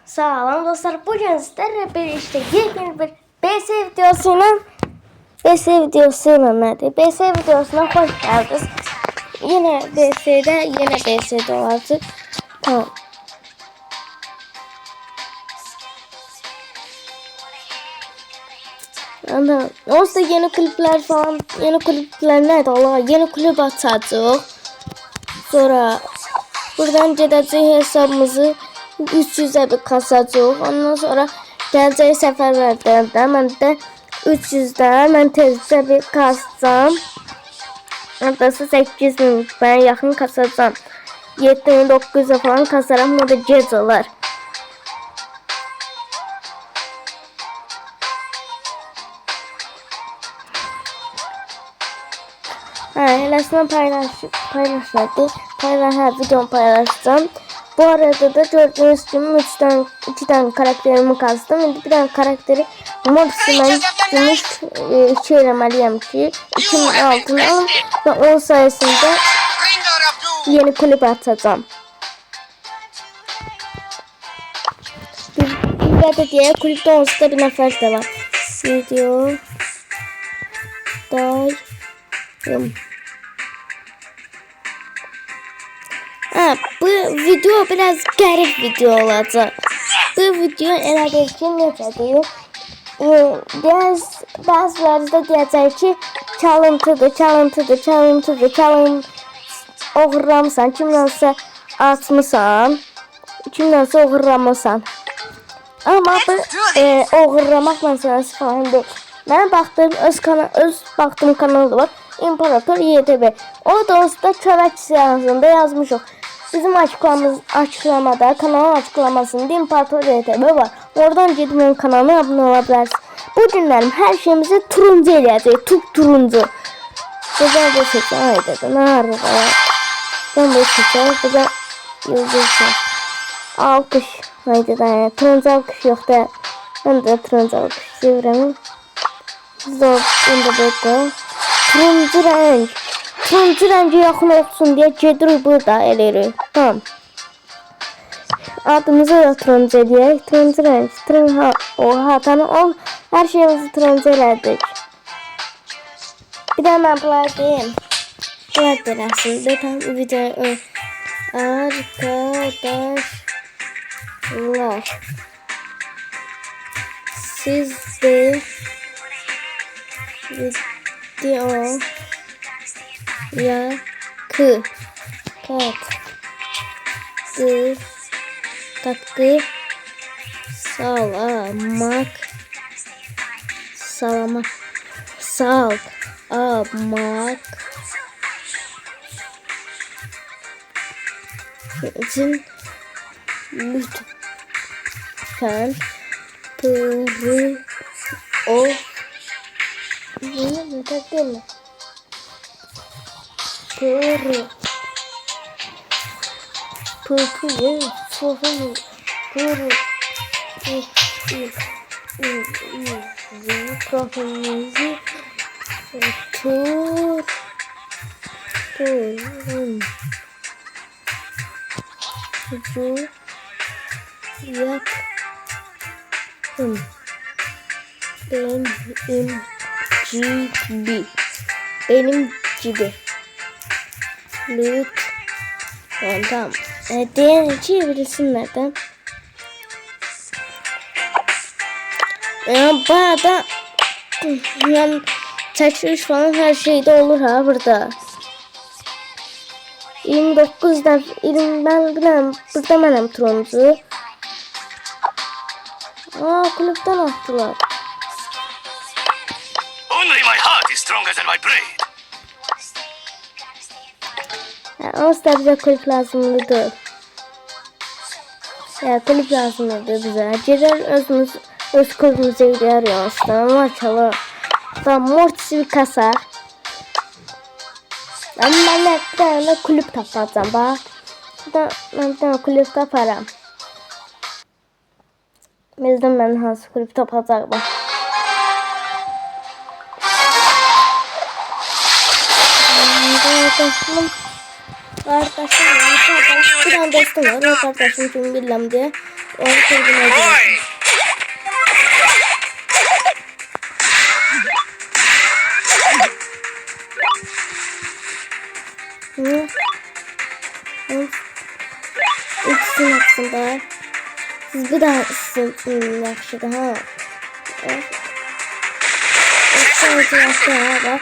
Sağ olun dostlar. Bugün sizlerle birlikte yepyeni bir BS videosuyla nedir? BS videosuna hoş geldiniz. Yine BS'de olacak. Tamam. Anladım. Olsa yeni klipler falan, yeni klipler nerede? Allah, yeni klip atacağız. Sonra buradan gedəcək hesabımızı 300'e bir kasacağıq. Ondan sonra gələcək səfərlərdə mən də 300'də mən tezcə bir kasacağım. Adası 8000 ben yaxın kasacağım. 7900'e falan kasaram. O da gec olar. Eləsindən paylaşmadı. Videomu paylaşacağım. Bu arada da gördüğünüz gibi 2 tane karakterimi kastım. Şimdi bir tane karakteri maksimum gümüş 2 eləməliyəm ki 2000 altını alım ve onun sayesinde yeni klip atacağım. Bir de diye klipte olsa da bir nəfər de var. Video dayım. Bu video biraz garip video olacak. Bu video elə bir ki necədir? Bazıları da deyəcək ki çalıntıdır. Oğurlamısan, kimdənsə atmısan, kimdənsə oğurlamısan. Ama bu oğurlamaq məsələsi falan deyil. Mən baxdığım öz baxdığım kanalı var. İmparator YTB. O da olsa kömək siyahısında yazmışıq. Bizim açıklamada, kanalın açıklamasında İmparator YTB var. Oradan gidip benim kanalıma abone olabilirsiniz. Bu günlerim her şeyimizi turuncu eləyəcək. Turuncu. Güzel de seçim. Haydi. Ne arada ya? Ben de seçim. Güzel yıldızı. Alkış. Haydi da. Turuncu alkış yok da. Ben de turuncu alkış seviyorum. Zor. Ben de böyle. Turuncu renk. Turuncu rengi yaxın olsun diye gedirik burada eləyirik. Tamam. Adımızı da turuncu eləyək. Turuncu renk. Oha tamam. Her şeyimizi turuncu elədik. Bir de ben bunlar deyim. Bunlar deyil aslında. Tam video arkadaşlar. Siz de video katkı sağlamak için lütfen profilinizi yapın. Benim gibi. Lütfen. Tamam. Diğer iki bilsinlerden. Bayağı da yani çekiliş falan her şeyde olur ha burada. 29'da ben bilmem burada benim turuncu. Kulüpten attılar. Only my heart is stronger than my brain. Aslında bize kulüp lazımdı. Kulüp lazımdı bize. Girer öz kulübümüze gider ya aslında. Maşallah. Tamam mortisi bir kasa. Ama ben de bir tane kulüp tapacağım bak. Ben bir tane kulüp taparım. Bizden ben hansı kulüp tapacağım bak. Arkadaşım bir tane dostum var. O kardeşim için bilmem diye Onu kırdın. Boy! Hı? Hı? İkisini aslında. Siz bir daha sizin yaxşıdır ha. Sadece yaxşı ha da.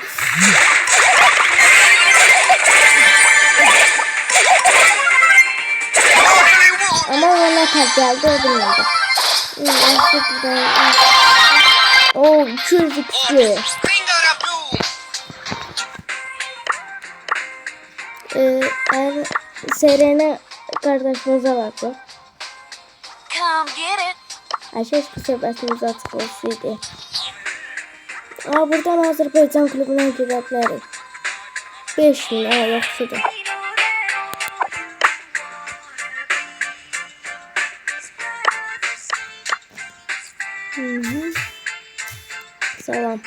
Ama ona tab geldi o bilmedi. Yaxşı bir daha. Oo 202. Eğer Serena kardeşimize vardı. Come get it. Ayşe söhbətimiz açıq olsaydı. Buradan Azərbaycan klubuna girə bilərik. 5 min, yaxşıdır. Salam.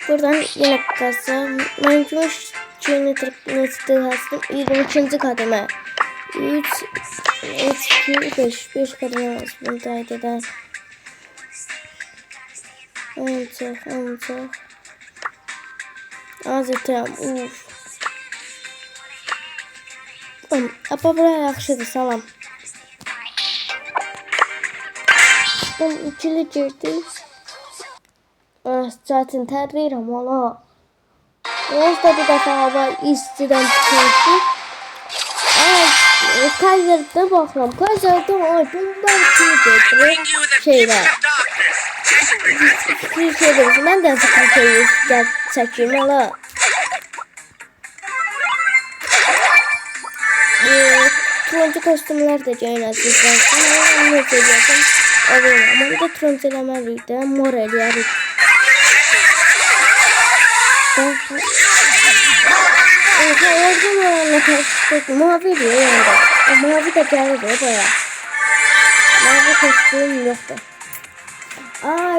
Buradan yine kasa. Ben gümüş neticede hastım. 22. kademe. 3, 2, 5 kademe var. Bunu da eder. Ancak. Azıcık. Apa buraya yaxşıdır, salam. Ben ikili girdim. Zaten tərləyirəm ona. Neyse bir dəfə hava istidən çıxmışdı. Kayzer'da baxıram. Kayzer'da bomba kimi şeylər. Bir şey verirsin. Mən də fikir şeyi çəkeyim ala. Turuncu kostümlər də gəynəcəklər. Onu söyləyəcəm. Ama bir de turuncu eləməliyik də. Mor eləyərik. Mavi diyor yani. Mavi de geldi baya. Mavi kostüm yoktu.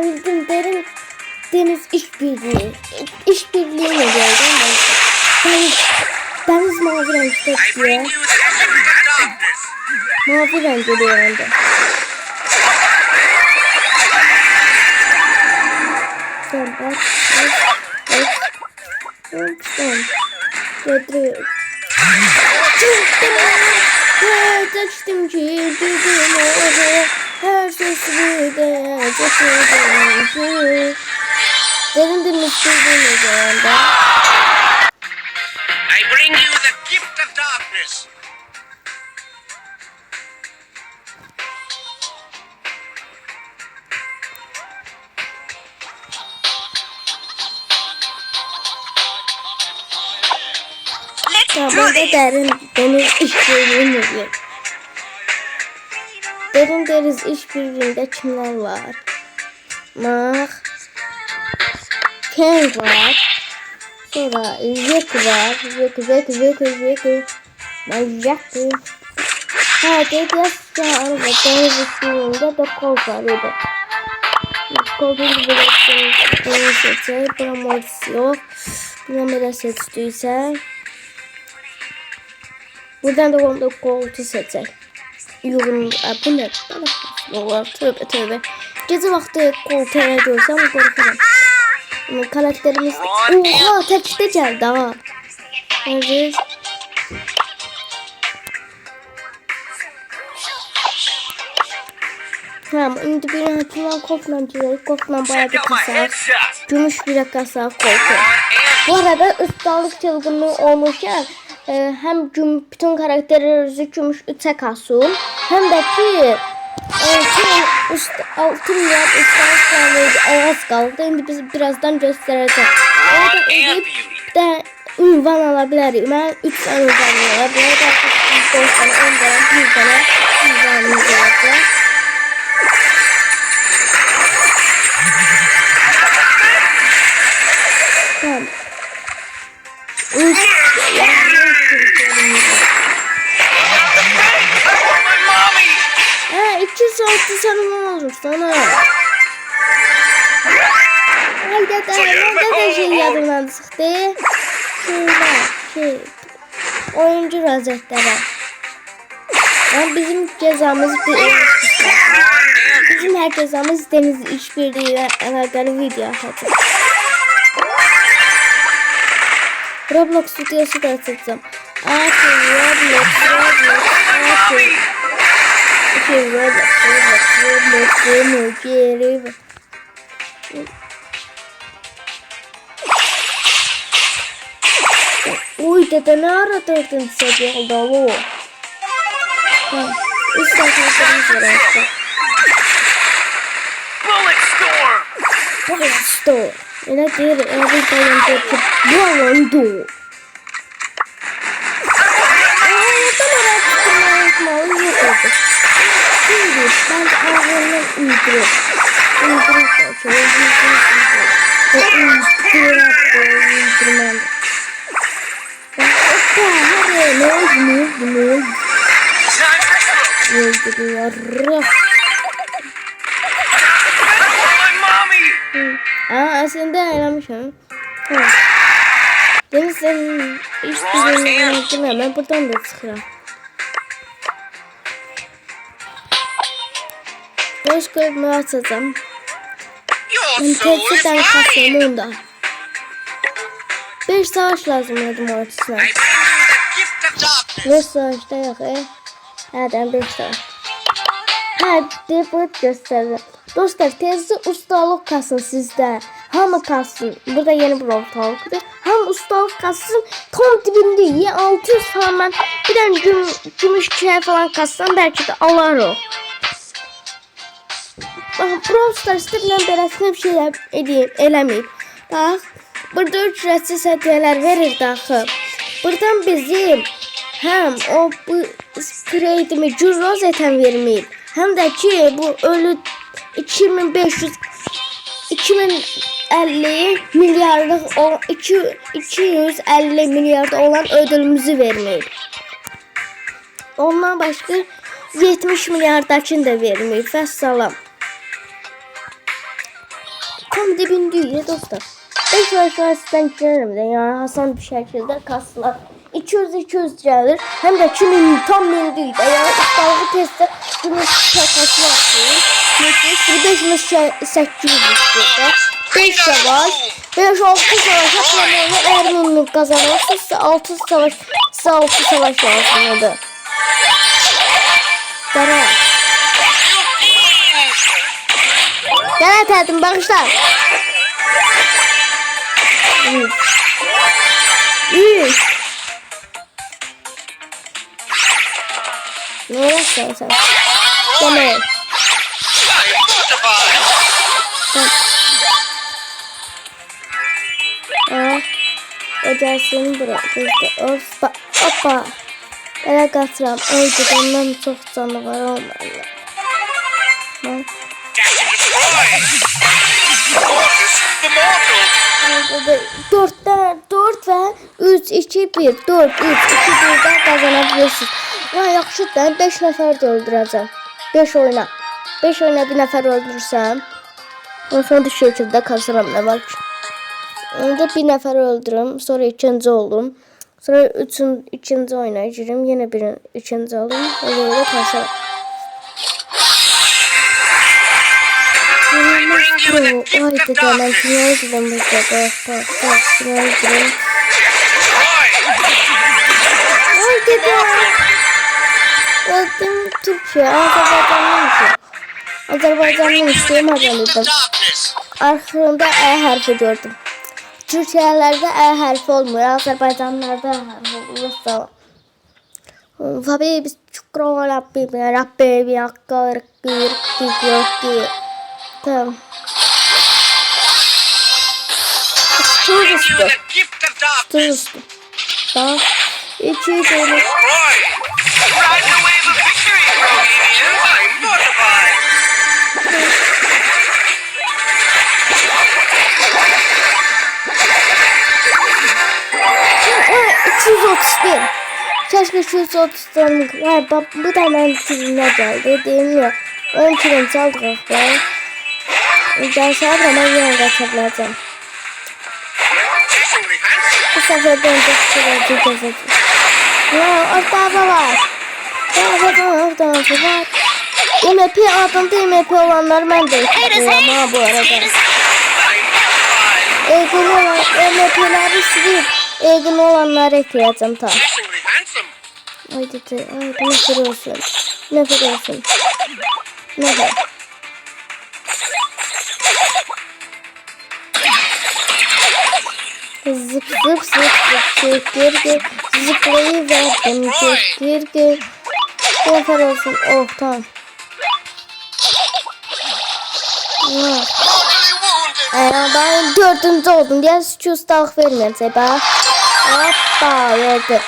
Bildim derin deniz işbirliği. İşbirliği mi gördüm ben? Deniz mavi renkte diyor. Mavi rengi diyor önde. Sen bak. Sen. Götürüyorum. Kaçtım ki dedim oraya her sesini de getirdim ki derindim istediğim üzerinde. I bring you the gift of darkness. Burada derin deniz işbirliği diyor. Derin deniz işbirliğinde kimler var? Ken var. Sonra Zek var. Zek. Jack. Dediğiniz deniz işbirliğinde de kol var. Kolun bir seçer. Promosyon. Numara seçtiyse. Buradan da onu koltuğu seçer. Yorum bu ne? Tövbe. Gece vakti koltuğa görsem korkarım. Karakterimiz oha tekste geldi ha. Evet. Tamam, şimdi bir hatırlan korkmam bayağı bir kasa. Gümüş bir kasa koltuğu. Bu arada ustalık çılgınlığı olmuşken hem bütün karakterlerinizi gümüş 3'e kasın. Hem de ki altın milyar ustalıklarla az kaldı. Şimdi biz birazdan göstereceğim. Orada edip de ünvan alabiliriz. Ben 3 tane ünvan alabilirim. 4 tane, 10 tane, 1 tane ünvanımız olacak. Tamam. Ha 2 saatte sanırım olur sana. Hayda da şey yadımdan çıktı. oyuncu rozetleri. Yani bizim cezamız bizim her cezamız deniz işbirliğiyle alakalı video atacağım. Roblox videosu da atacağım. Roblox. Uy dede ne ara dördüncü seviye oldu o? Tamam. Üst arkadaşlarımız var artık. Bullet Storm. Öyle değil. Öyle balon dördü. Balon dördü. Şimdi ben ağırlığı uyduruyorum. Aslında ayarlamışım. Deniz senin hiçbir ben buradan da çıkıyorum. Beş koyup açacağım. Ben tepsiden kasıyorum onda. 5 savaş lazım dedim ortasına. 5 savaşta yok Nereden 5 savaş? Hadi bu gösterir. Dostlar tezde ustalık kasın sizde. Hamı kasın. Burada yeni bir ortalıktır. Ham ustalık kasın. Tam dibinde 600 falan ben bir tane gümüş çay falan kassam belki de alar o. Bakın Brawl Stars'ta bilen beresine bir şey eləməyib. Bax, burada ücretsiz hediyeler verir daxil. Buradan bizim hem o bu kreydimi cürroz eten verməyib. Hem de ki bu ölü 2050 milyarlık o 250 milyarda olan ödülümüzü verməyib. Ondan başka 70 milyardakini de verməyib. Vəssalam. Tam dibindeyim dostlar. 5 yaşlarından girerim de yani Hasan bir şekilde kaslar. 200 gelir. Hem de kimin tam mendiydi. Yani ustalığı testi gümüş şakası yaptım. Mesela 5800 istiyorsa 5 savaş 5-6 savaş yapmamayla eğer memnun kazanırsa size 6 savaş lazımdı. Dara. Gel etdim bağışlar. 3 Ne yapıyorsun sen? Gel. Ödersin bırakırdı. Hoppa. Ele katıram. Öldü ondan çok canavar olmalı. Dört ve 3, 2, 1. 4, 3, 2, 1'den kazanabilirsiniz. Ya yaxşıdır, 5 nəfər də öldürəcəm. 5 oyuna. 5 oyuna bir nəfər öldürürsəm. Ondan sonra da şekildə kazanıram nə var ki. Onda bir nəfər öldürürüm. Sonra ikinci oldum. Sonra ikinci oyuna girim. Yine bir ikinci oldum. Öyle de kazanıram. Ay dedim ben finale gidelim burada. Finale gidelim. Ay dedim. Öldüm Türkiye. Azerbaycan'ın isteyemezdim. Arxında E harfi gördüm. Türkiyelerde E harfi olmuyor. Azerbaycanlarda E harfi oluyor. Tabii biz şükran Rabbim yakkar yok. Tamam. Tuzlu. Tamam. 2 böyle. Keşke 230'dan var. Bu da ben sizinle geldi. Değil mi? 10 kilo çaldık. Gelse ama ben yine kaçabileceğim. Bu sefer ben de çıkaracağım. Ya orada var. Orada var. MP adında MP olanlar ben de ekliyorum ha bu arada. Eğin olan MP'leri silip eğin olanları ekleyeceğim ta. Amazingly handsome. Ay dedi. Ay nefret olsun. Nefret olsun. Nefret. Zıp zıp zıp zıp çekirge zıplayıverdim çekirge. Nefret olsun. Oh tamam. Mortally wounded. Ben dördüncü oldum diye suç ustalık vermeyeceğim. Hoppa verdi.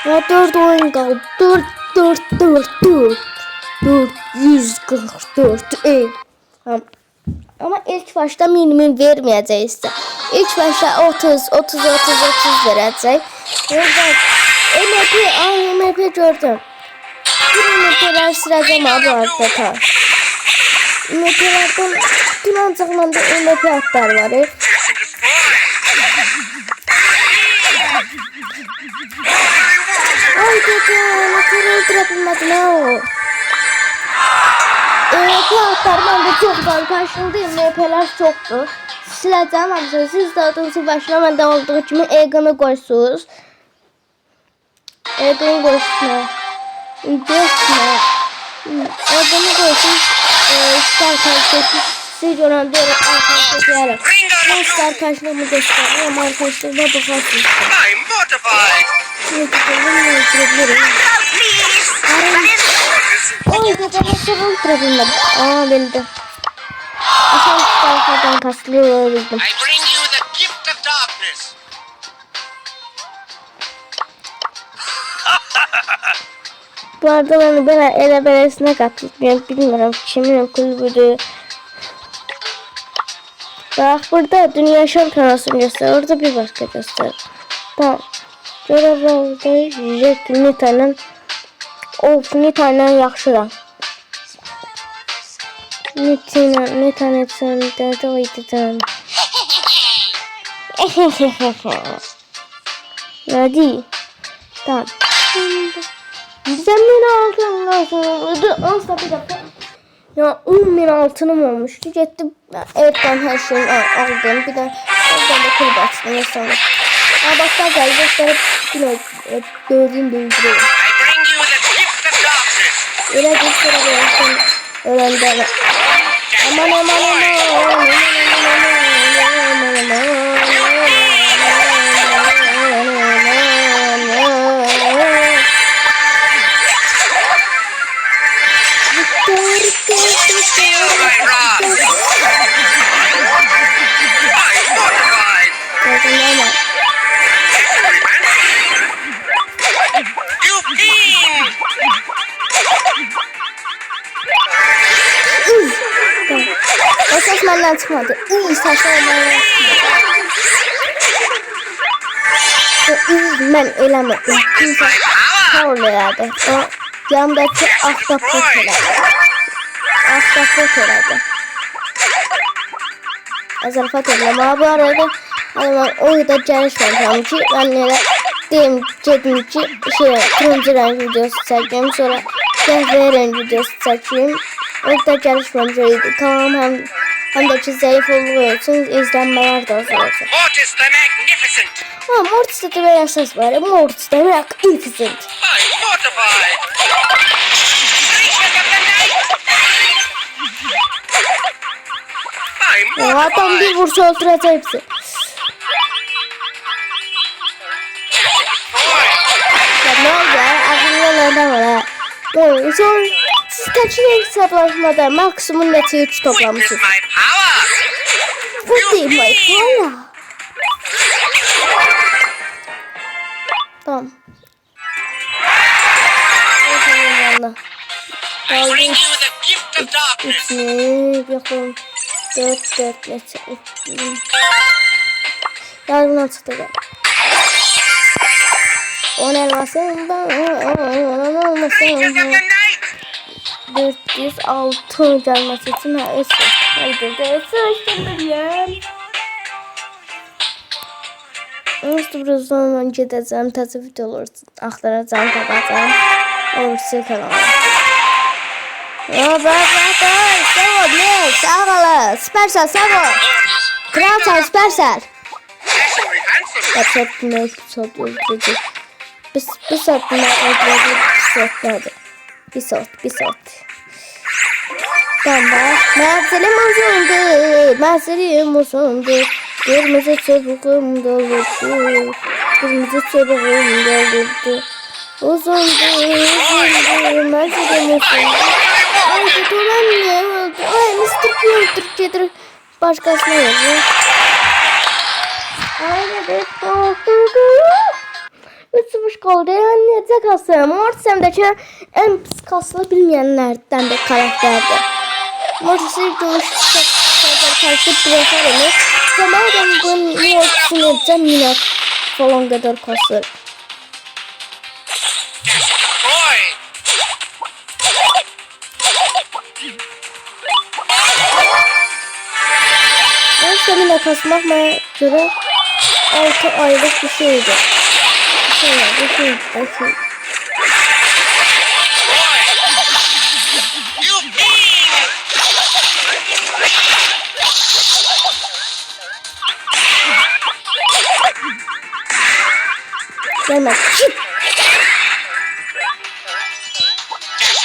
Ya 4 oyun kaldı. 4. 444. Tamam. Ama ilk başta minimum vermeyeceğiz işte. İlk başta 30 verecek. Burada MP gördüm. Bir MP'ler sıracağım abi orada ta. MP'lerden bütün ancaklarında MP atlar var. Ay dedi, motoru öldürebilmedim ha o. MP atlar bende çok var. Karşımdayım, MP'ler çoktu. Sileceğim abi. Siz de adınızı başına bende olduğu gibi Egan'ı koysunuz. Egan'ı koysunuz. Geçme. Egan'ı koysunuz. Arkadaşlar siz gören diğer arkadaşlar nasıl arkadaşlarımı gösteriyorum arkadaşlarıma bakarsınız. I'm mortified. Oy arkadaşlar ultrabildim. Bildim. Aşağı tarafından kastlıyorum. I bring you the gift of darkness. Bu arada ben ele beresine katılmıyorum. Bilmiyorum kimin kulübüdü. Bak burada dünya şampiyonasını göster. Orada bir başka göster. Tamam. Görev oldu. Jack Nita'nın of Nita'nın yaxşıdan. Nita'nın etseninde o itidən. Hadi. Tamam. Bizden 1000 altın olsa bir dakika. Ya 10.000 altınım olmuştu. Gittim. Evet ben her şeyi aldım. Bir de oradan da kulüp açtım. Mesela. Bak da gel gösterip yine gördüğüm değiştiriyorum. I bring you the gift of darkness. Öyle gösterebilirim. Öğrendi. Aman. Feel my wrath. I'm mortified. You fiend. O ses benden çıkmadı. Saçmalama. Ben eləmədim. Kimsə soruladı. O yanımdakı ahtapot elədi. Ahtapot elədi. Zarafat eləmə. Bu arada o da gəlişməmişəm ki, mən elə deyim ki, turuncu rəng videosu çəkeyim, sonra qəhvəyi rəng videosu çəkeyim. Orada gəlişməmişəm. Tamam, həm də ki, zəif olduğu üçün izlənmələr də az olacaq. Mortis the Magnificent. Mortis'te de bir ses var. Mortis'te bir magnificent. I'm mortified. Creature of the night. I'm Ya adam mortified. bir vursa öldürecek hepsi. Ya ne oldu ya? Aklımda nereden var ha? Sonra siz kaçın hesaplaşmada maksimum netice 3 Witness toplamışsınız. my power. Bu değil mi? Valla. Tamam. I bring you the gift of darkness. Yapalım. 4 metre. Yardım çıktı gel. 10 elmasından Creatures of the night. 406 gelmesi için haydi de sıçtım ya. İşte birazdan gedəcəm, təzə videolar axtaracağım, tapacağım. Olursa kanala. Bak. Sağ ol, ne? Sağ ol. Süpersen, sağ ol. Kral sen süpersen. Dashingly handsome. Yapacak ne episod öldürdü. Bir saat bunlar öldürdü. Bir saat. Tamam. Menzilim uzundu. Kırmızı çubuğum dolurdu. Uzundu. Menzilim uzundu. Ay bu dolan ne oldu? Ay Mr. P Türkçedir. Başkasına yazıyor. Ay evet. Üç kaldı. Yani necə kasım? Mortisem'deki en pis kasılı bilmeyenlerden de karakterdi. Mortis'i dövüştü. Karşı preferimiz. Zamandan bu Mortis'i necə minat falan kadar kasır. Boy. Mortis'e minat kasmak bana göre 6 aylık bir şeydi. Bir şey. Boy. You bean. Gelme. Dash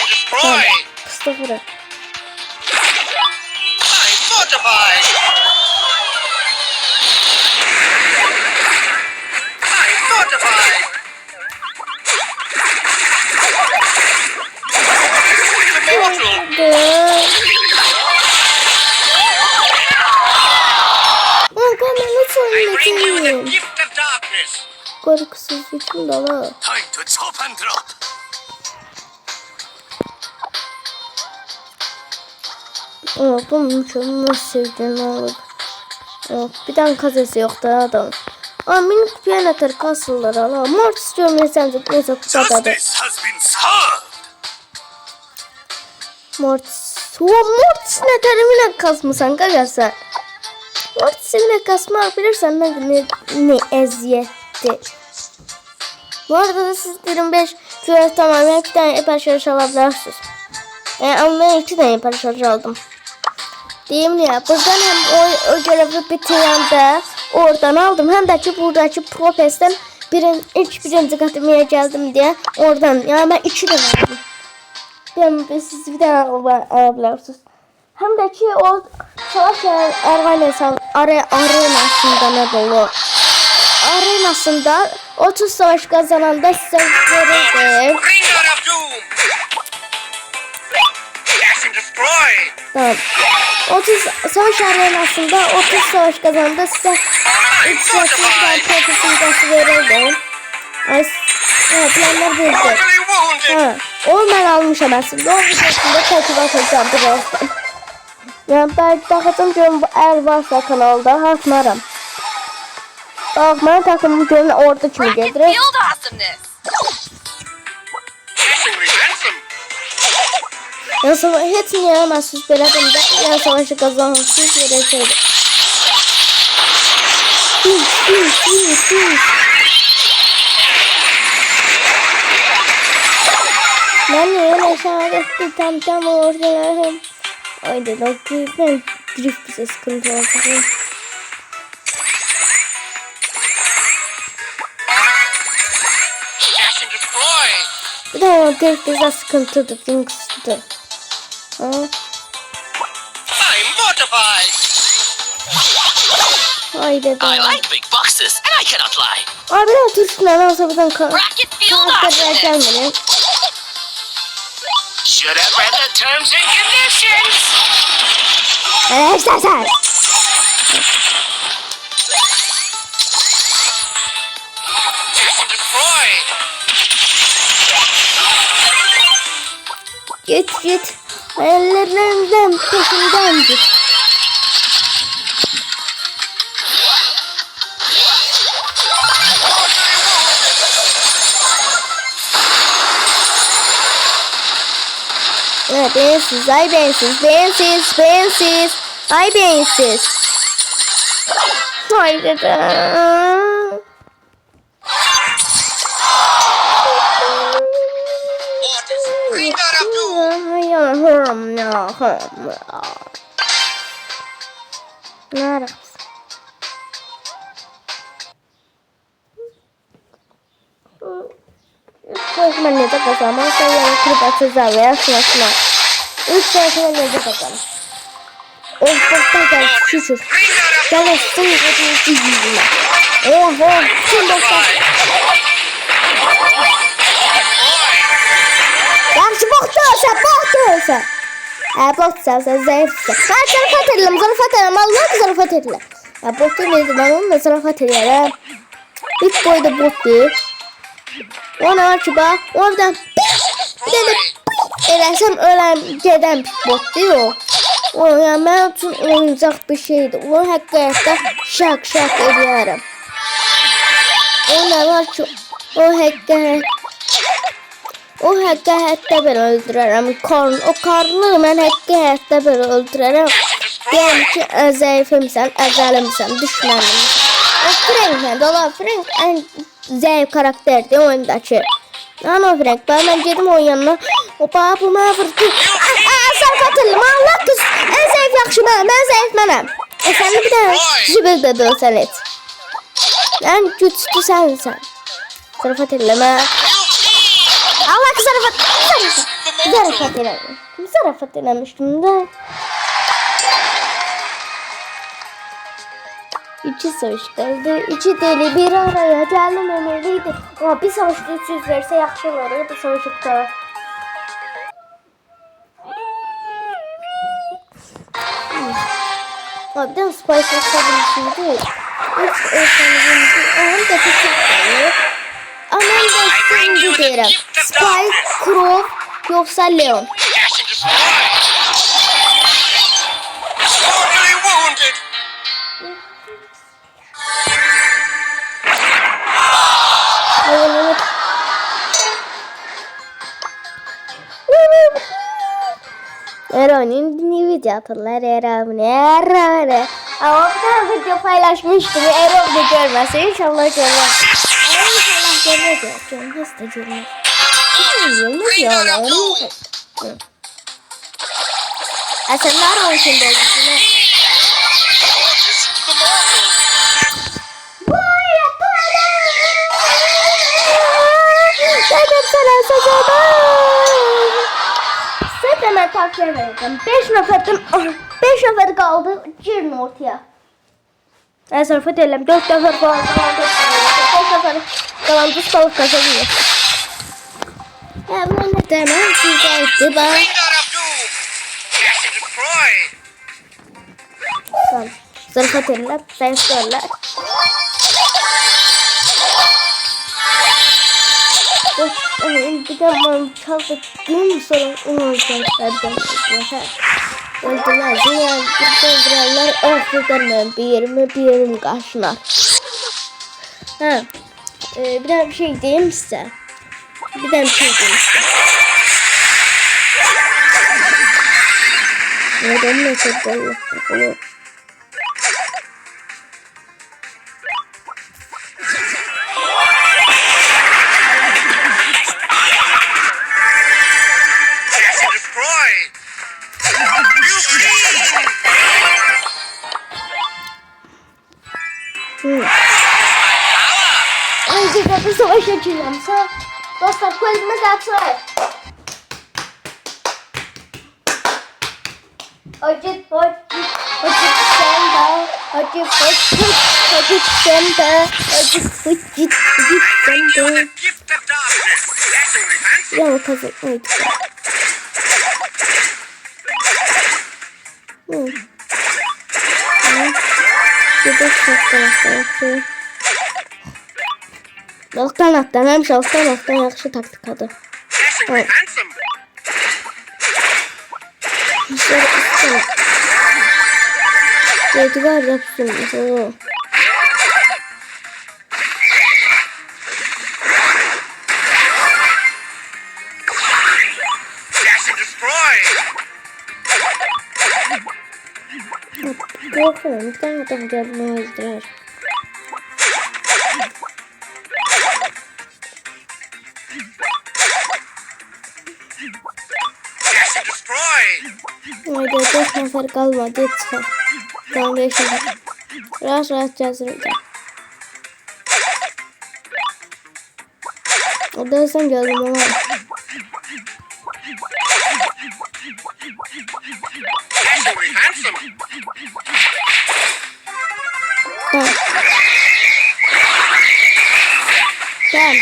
and destroy. Kısta vurur. I'm mortified. I'm mortified. Immortal. I bring you the gift of darkness. Korkusuz bütün dolu. Time to chop and drop. Bu mükemmel sevdiğin olur. Bir tane kazası yok da adam. Ama minik kutuya ne tür kasılır ala. Mortis diyorum ya sence neyse kutadadı. has been served. Mortis ne terimine kasmışsan kagasa. Mortis'e bile kasmak bilirsen ne eziyetti. Bu arada da siz 25 kilo tamamen 2 tane hiper şarj alabilirsiniz. Ama ben 2 tane hiper şarj aldım. Diyeyim ya buradan hem o görevi bitirende oradan aldım. Hem de ki buradaki Propest'ten birinci katımaya geldim diye oradan yani ben 2 tane aldım. Ben siz bir tane alabilirsiniz. Hem de ki o savaş arenasında ne dolu. Arenasında 30 savaş kazananda size verirdim. Bringer of doom. Dash and destroy. Tamam. 30 savaş arenasında 30 savaş kazananda size 3 savaşından profesyonel verirdim. Evet, planlar böyle. Mortally wounded. Ha, onu ben almışım aslında. O videosunda takip atacağım birazdan. Yani ben takacağım diyorum eğer varsa kanalda atmarım. Bak ben takımım diyorum orada kimi Rocket getirir. field awesomeness. Dashingly handsome. Ya savaş hiç mi yaramazsınız belədim de ya savaşı kazanırsınız verəcəkdir. Ben öyle aşağı gitti tam ortalarım. Haydi lan ben drift bize sıkıntı olacak. Dash and destroy. Bir de drift bize sıkıntıdır. Jinx'tır. Ha? I'm mortified. Haydi I daha. like big boxes, and I cannot lie. Abi ne turşular olsa buradan Rocket field karakterler awesomeness. gelmedi. Should have read the terms and conditions. Arkadaşlar sen. Dash and destroy. Git. Hayallerinden peşinden git. Evet, beğensiz, ay beğensiz. Ay beğensiz. Haydi. Ne arasın? Çözmen ne de kazanma. Sen yani kırıp atacağım veya sınavsına. 3 çözmen ne de kazanma. Ortalıkta gel şükür. Gel olsun hepimizi yüzüne. Oho. Kim dostlar? Yaxşı boksa, boksa. Boksa, sen zayıfsın. Ben zarafat edelim, Allah zarafat edelim. Bok demeydi, ben onunla zarafat ederim. Hiç boyda bok değil. Ona var ki bak, oradan bir tane eləsəm öləm gedən bot değil o. O yani mənim üçün oyuncaq bir şeydi. O həqiqətdə şak edərəm. O nə var ki o həqiqətdə ben öldürərəm. O karnı mən həqiqətdə ben öldürərəm. Deyəm ki zəifimsən, əzəlimsən, düşmənimsən. O Frank, Dollar Frank en zayıf karakterdi oyundaki. Ano Frank, ben girdim oyun yanına. Opa bu mənə vurdu. Zarafat edelim, Allah kız. En zayıf yaxşı ben zayıf mənəm. Sen de bir tane zibir de dövsən et. En güçlü sensən. Zarafat edelim ha. Allah kız zarafat edelim. Kim zarafat edemiştim de. İki savaş geldi. İki deli bir araya gelmemeliydi. Ama bir savaşta 300 verse yaxşı olur. Bir savaşı tutar. Abi de Spike'ın sabırlısı değil. Hiç efendim. Onun da küçük. Ama ben de şimdi derim. Spike, Crow yoksa Leon. Ero'nun video atırlar Ero'nun. Ama bir tane video paylaşmıştım. Ero da görmez. İnşallah görmez. İnşallah görmez. Görmez de görmez. Görmez ya. Aslında o için de olsun. Dedim sana saçadım. Zaten ben tavsiye verdim. 5 nefer kaldı. Girin ortaya. Ben sarfat edelim. 4 nefer falan kalan 5 nefer kalan düz balık kazanıyor. Ya bu ne demem size etti bak. Tamam. Sarfat edelim. Sen söyle. Bir de ben çaldı gün sonra olacaklardan öldüler. Diğer öldürenler öldürenler bir yerim karşılar. Bir daha bir şey diyeyim size. Neden ne kadar olur? Önce bir savaş açacağım. Dostlar koyduğumuz aksuar. Acıt senda. Ya kazıkmaydı. Bir de şapkalar. Alttan yaxşı taktik adı. Evet. Etibar yapsın. Korkuyorum. Bir tane adam gelmezler. destroyed. Haydi 4 nefer kalmadı. Çıkar. Tamam 5 nefer. Rahat yazılacak. Odasından geldim ama. Actually handsome. Tamam. Tamam.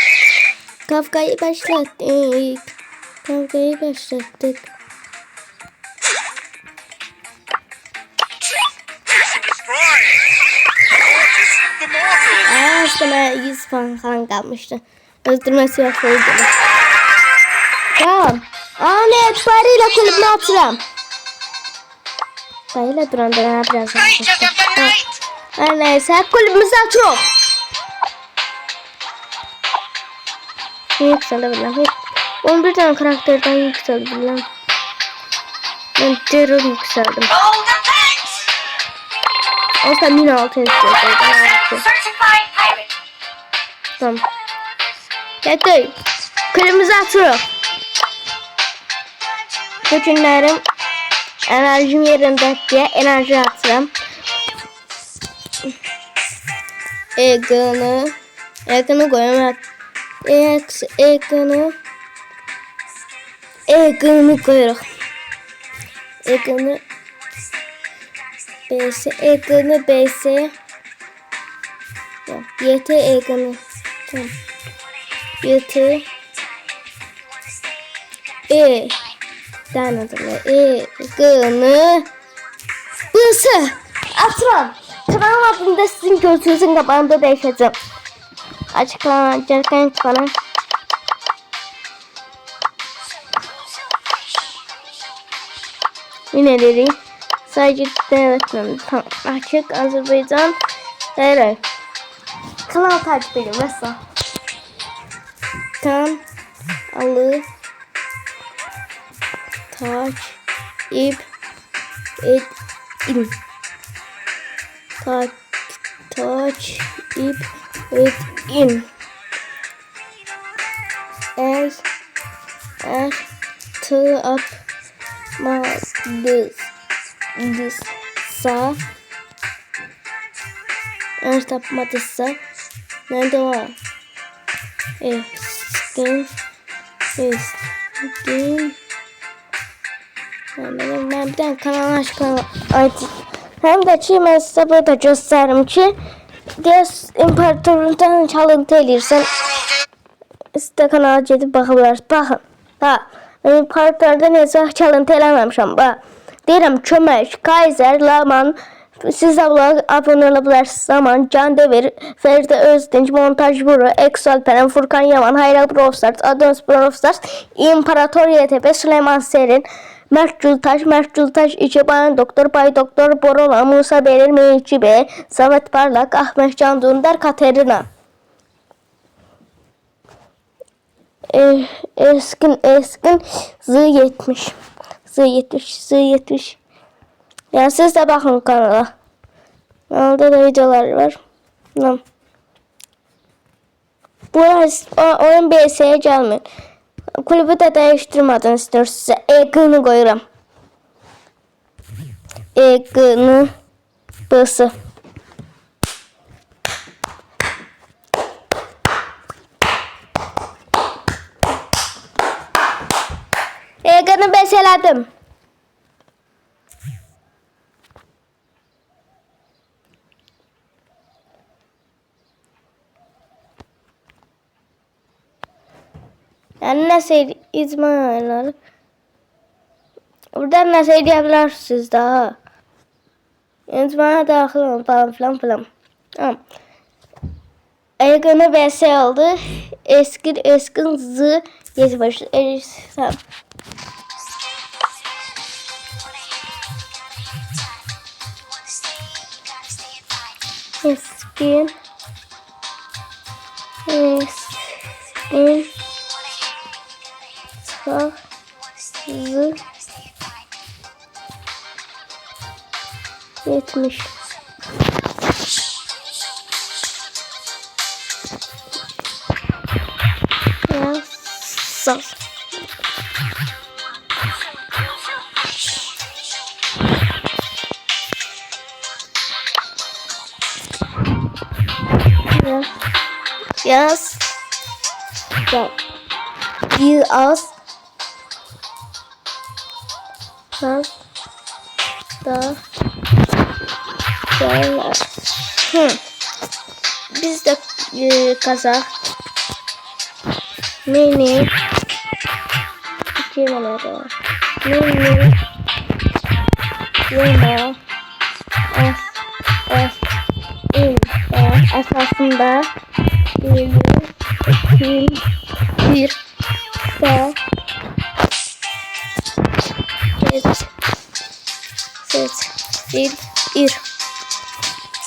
Kavgayı başlattık. Mission destroyed. Mortis the mortal. İşte ben 100 falan kalmıştı. Öldürmesi yok oldu. Tamam. Ne itibariyle kulübüne atıram. Böyle duranda ne yapacağız? Mages of the night. Her neyse kulübümüzü açıyor. Yükselebilirim. 11 tane karakterden yükselebilirim. Ben terör yükseldim. Roll the tanks! O sen 1600 yükseldim. Certified pirate. Tamam. Yeter. Kulübümüzü açıyor. Bütünlerim enerjim yerinde diye enerji atıram. Ekranı koyamam. Ekranı koyuyoruz. Ekranı BS. YT ekranı. Tamam. YT Ekranı BS. Atıram. Kanal adında sizin gözünüzün kapağında değişeceğim. Açıklanacak falan. Yine sadece devletten açık Azerbaycan evet. Kanal takip edin mesela. Kanalı takip edin. Takip edin. Eğer tapmadıysa nerede var? Skin ben bir tane kanal aşkına açtım. Hem de ben size burada gösteririm ki Gez imparatorundan çalıntı eləyirsən. Siz də kanala gedib baxıblarsınız. Baxın. İmparatorda necə çalıntı eləməmişəm. Deyirəm kömək, Kaiser, Laman, siz abone olabilirsiniz. Zaman, Can Devir, Feride Özdinç, Montaj Buru, Exalperen, Furkan Yaman, Hayral Brofstars, Adonis Brofstars, İmparator YTP, Süleyman Serin, Mert Gültaş, İçi Bayan Doktor, Bay Doktor, Borola, Musa Belir, Meyci Bey, Samet Parlak, Ahmet Can Dündar, Katerina. Eskin Z70. Yani siz de bakın kanala. Kanalda da videolar var. Bu oyun BS'ye gelmiyor. Kulübü de değiştirmeden istiyor size. Ekranı koyuram. Ekranı bası. Ekranı beseledim. Yani nasıl izmalar? Buradan nasıl edebilirsiniz daha? İzmaya dahil olun falan filan. Tamam. Ekranı BS oldu. Eskin Z geçmiş. Tamam. Eskin Z 70. Sağ. Yaz. Gel. Yaz. Yaz. Da. Gel. Biz de kazak. Mini. İki numara. Mini. Yema. Esasında bir de bir.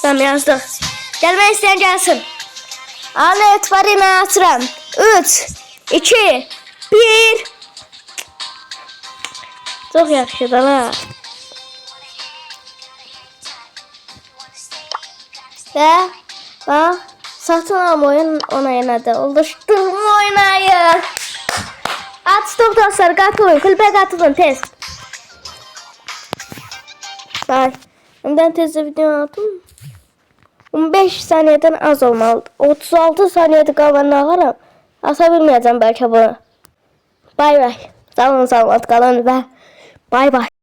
Tamam yazdık. Gelmek isteyen gelsin. Alet var yine atıram. 3, 2, 1. Çok yakışıdır ha. Ve bak satın alma oyun onayladı. Oluşturma oynayın. Açtık dostlar, katılın. Kulübe katılın tez. Bak. Önden tezde video attım. 15 saniyeden az olmalı. 36 saniyede kalanını ağırım. Asabilmeyeceğim belki bunu. Bay bay. Sağ olun, sağ olun. Kalın ve bay bay.